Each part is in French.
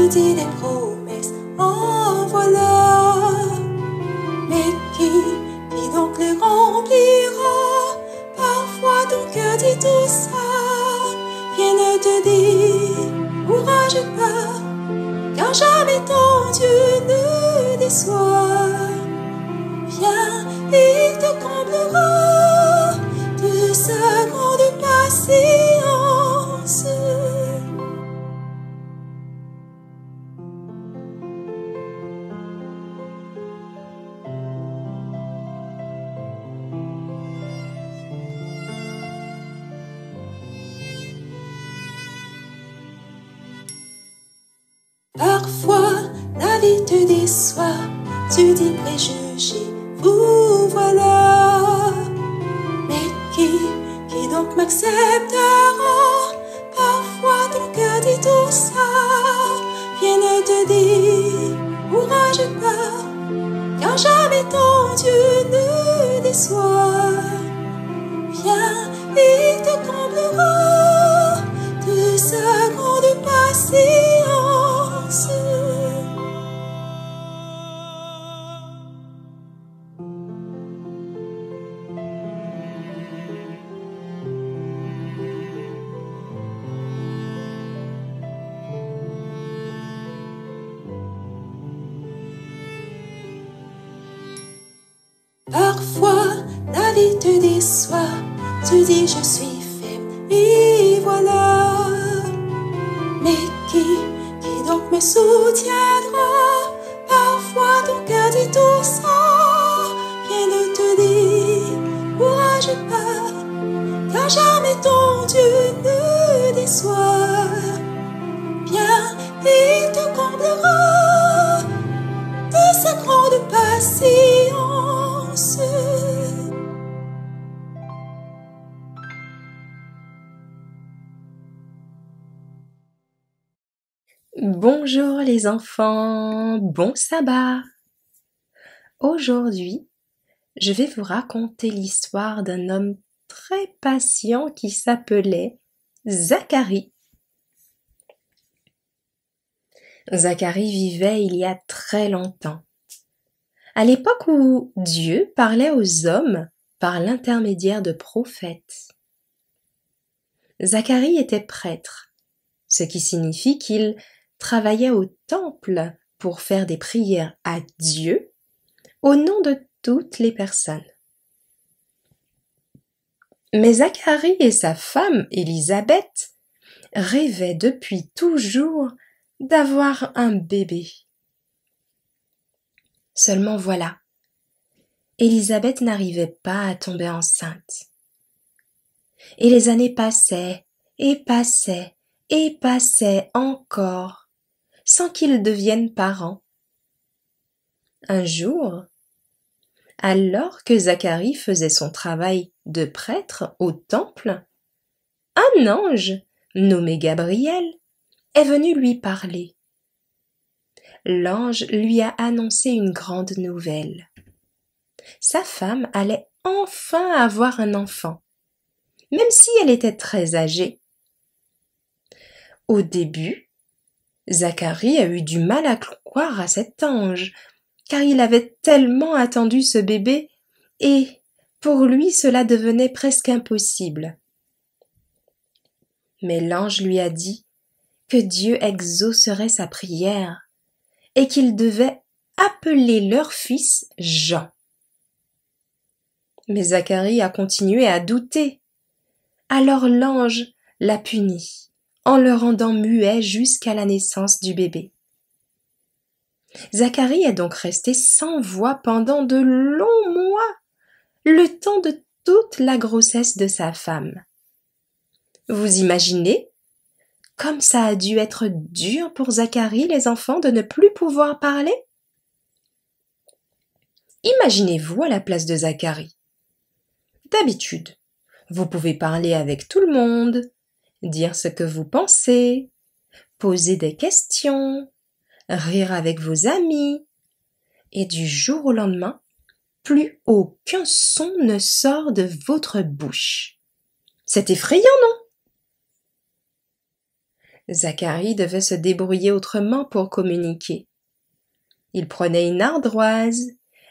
te dit des promesses en voilà. Mais qui donc les remplira? Parfois ton cœur dit tout ça. Viens ne te décourage pas, car jamais ton Dieu ne déçoit. Viens, il te comblera de sa grande patience. Parfois, la vie te déçoit, tu dis préjugé, vous voilà. Mais qui donc m'acceptera? Parfois ton cœur dit tout ça. Viens ne te décourage pas, car jamais ton Dieu ne déçoit. Viens, il te comblera de sa grande patience. Parfois, la vie te déçoit, tu dis je suis faible, et voilà. Mais qui donc me soutiendra? Parfois ton cœur dit tout ça. Viens ne te décourage pas, car jamais ton Dieu ne déçoit. Viens, il te comblera de sa grande patience. Bonjour les enfants, bon sabbat! Aujourd'hui, je vais vous raconter l'histoire d'un homme très patient qui s'appelait Zacharie. Zacharie vivait il y a très longtemps, à l'époque où Dieu parlait aux hommes par l'intermédiaire de prophètes. Zacharie était prêtre, ce qui signifie qu'il travaillait au temple pour faire des prières à Dieu au nom de toutes les personnes. Mais Zacharie et sa femme Élisabeth rêvaient depuis toujours d'avoir un bébé. Seulement voilà, Élisabeth n'arrivait pas à tomber enceinte. Et les années passaient et passaient et passaient encore sans qu'ils deviennent parents. Un jour, alors que Zacharie faisait son travail de prêtre au temple, un ange, nommé Gabriel, est venu lui parler. L'ange lui a annoncé une grande nouvelle. Sa femme allait enfin avoir un enfant, même si elle était très âgée. Au début, Zacharie a eu du mal à croire à cet ange, car il avait tellement attendu ce bébé, et pour lui cela devenait presque impossible. Mais l'ange lui a dit que Dieu exaucerait sa prière et qu'il devait appeler leur fils Jean. Mais Zacharie a continué à douter. Alors l'ange l'a puni en le rendant muet jusqu'à la naissance du bébé. Zacharie est donc resté sans voix pendant de longs mois, le temps de toute la grossesse de sa femme. Vous imaginez comme ça a dû être dur pour Zacharie, les enfants, de ne plus pouvoir parler? Imaginez-vous à la place de Zacharie. D'habitude, vous pouvez parler avec tout le monde, dire ce que vous pensez, poser des questions, rire avec vos amis, et du jour au lendemain, plus aucun son ne sort de votre bouche. C'est effrayant, non? Zacharie devait se débrouiller autrement pour communiquer. Il prenait une ardoise,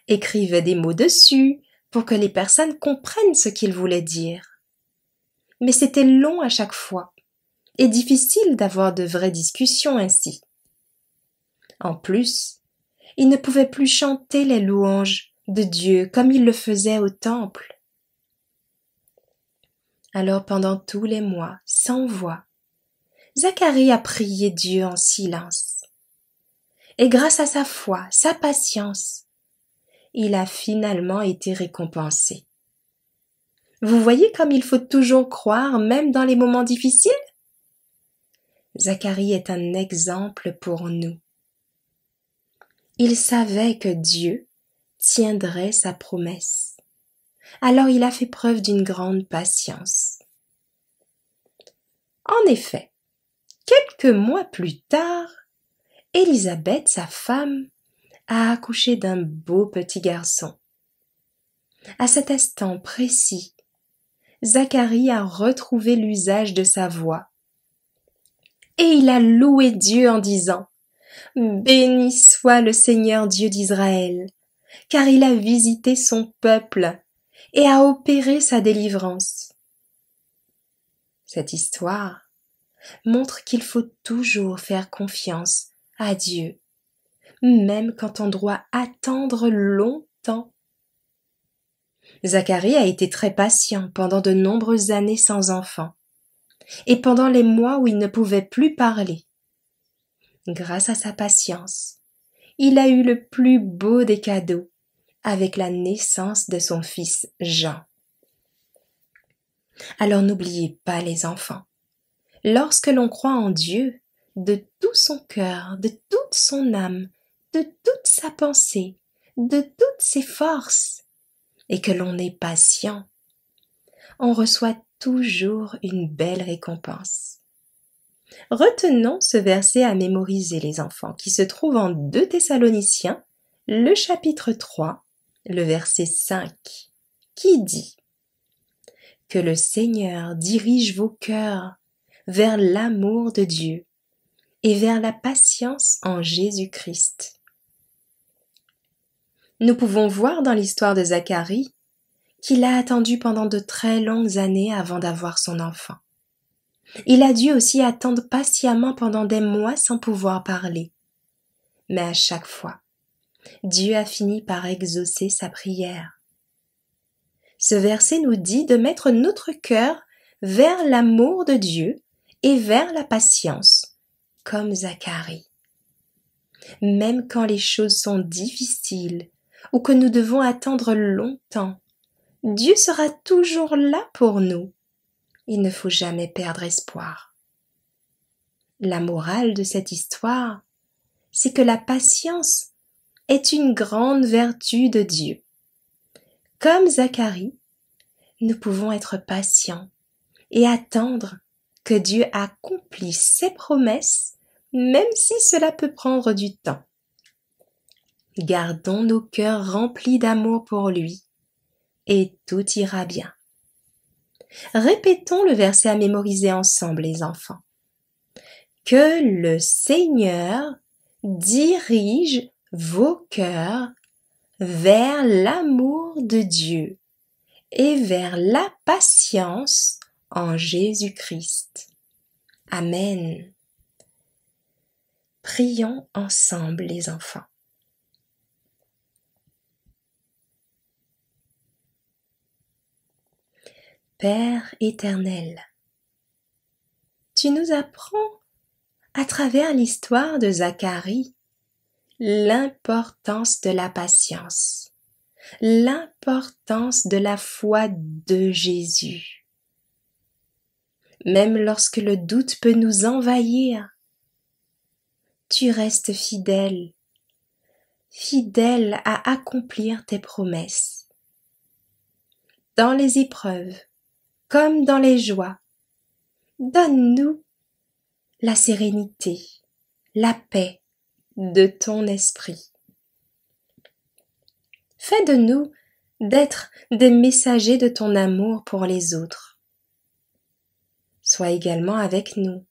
écrivait des mots dessus pour que les personnes comprennent ce qu'il voulait dire. Mais c'était long à chaque fois et difficile d'avoir de vraies discussions ainsi. En plus, il ne pouvait plus chanter les louanges de Dieu comme il le faisait au temple. Alors pendant tous les mois, sans voix, Zacharie a prié Dieu en silence. Et grâce à sa foi, sa patience, il a finalement été récompensé. Vous voyez comme il faut toujours croire, même dans les moments difficiles? Zacharie est un exemple pour nous. Il savait que Dieu tiendrait sa promesse. Alors il a fait preuve d'une grande patience. En effet, quelques mois plus tard, Élisabeth, sa femme, a accouché d'un beau petit garçon. À cet instant précis, Zacharie a retrouvé l'usage de sa voix. Et il a loué Dieu en disant « Béni soit le Seigneur Dieu d'Israël, car il a visité son peuple et a opéré sa délivrance. » Cette histoire montre qu'il faut toujours faire confiance à Dieu, même quand on doit attendre longtemps. Zacharie a été très patient pendant de nombreuses années sans enfant, et pendant les mois où il ne pouvait plus parler. Grâce à sa patience, il a eu le plus beau des cadeaux avec la naissance de son fils Jean. Alors n'oubliez pas les enfants, lorsque l'on croit en Dieu de tout son cœur, de toute son âme, de toute sa pensée, de toutes ses forces, et que l'on est patient, on reçoit toujours une belle récompense. Retenons ce verset à mémoriser, les enfants, qui se trouve en 2 Thessaloniciens, le chapitre 3, le verset 5, qui dit « Que le Seigneur dirige vos cœurs vers l'amour de Dieu et vers la patience en Jésus-Christ. » Nous pouvons voir dans l'histoire de Zacharie qu'il a attendu pendant de très longues années avant d'avoir son enfant. Il a dû aussi attendre patiemment pendant des mois sans pouvoir parler. Mais à chaque fois, Dieu a fini par exaucer sa prière. Ce verset nous dit de mettre notre cœur vers l'amour de Dieu et vers la patience, comme Zacharie. Même quand les choses sont difficiles ou que nous devons attendre longtemps, Dieu sera toujours là pour nous. Il ne faut jamais perdre espoir. La morale de cette histoire, c'est que la patience est une grande vertu de Dieu. Comme Zacharie, nous pouvons être patients et attendre que Dieu accomplisse ses promesses, même si cela peut prendre du temps. Gardons nos cœurs remplis d'amour pour lui, et tout ira bien. Répétons le verset à mémoriser ensemble, les enfants. Que le Seigneur dirige vos cœurs vers l'amour de Dieu et vers la patience en Jésus-Christ. Amen. Prions ensemble, les enfants. Père éternel, tu nous apprends à travers l'histoire de Zacharie l'importance de la patience, l'importance de la foi de Jésus. Même lorsque le doute peut nous envahir, tu restes fidèle, fidèle à accomplir tes promesses. Dans les épreuves, comme dans les joies, donne-nous la sérénité, la paix de ton esprit. Fais de nous d'être des messagers de ton amour pour les autres. Sois également avec nous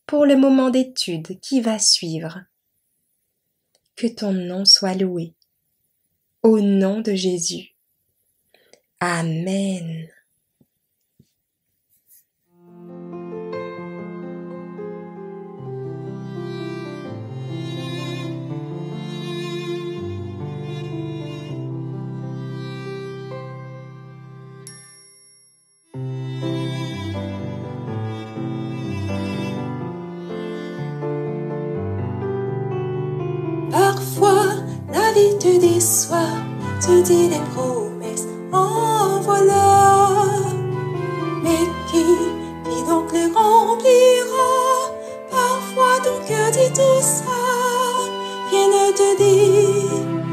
pour le moment d'étude qui va suivre. Que ton nom soit loué. Au nom de Jésus. Amen. Parfois, la vie te déçoit, tu dis des promesses en voilà. Mais qui donc les remplira? Parfois ton cœur dit tout ça. Rien ne te dit,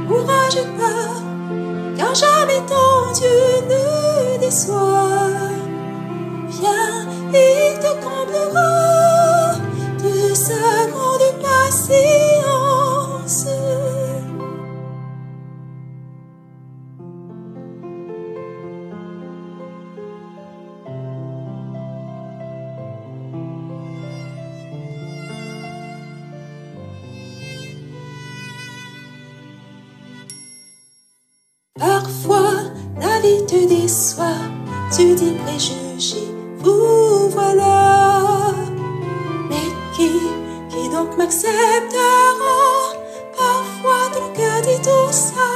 courage pas, car jamais ton Dieu ne déçoit. Viens, il te comblera de sa grande patience. Parfois, la vie te déçoit, tu dis préjugés, vous voilà. Mais qui donc m'acceptera? Parfois ton cœur dit tout ça.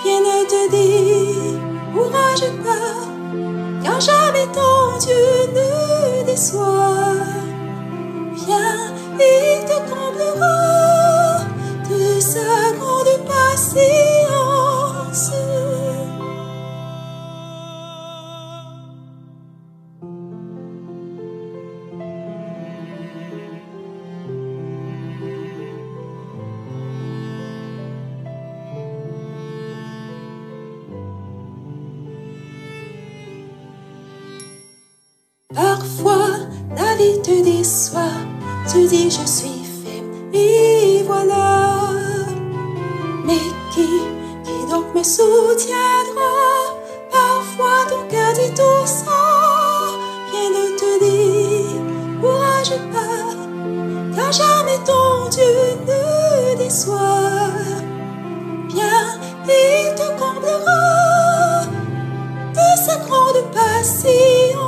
Rien ne te dit, courage pas, car jamais ton Dieu ne déçoit. Viens, il te comblera de sa grande patience. Parfois, la vie te déçoit, tu dis je suis faible, et voilà. Mais qui donc me soutiendra? Parfois ton cœur dit tout ça. Rien ne te dit, courage pas, car jamais ton Dieu ne déçoit. Bien, il te comblera de sa grande patience.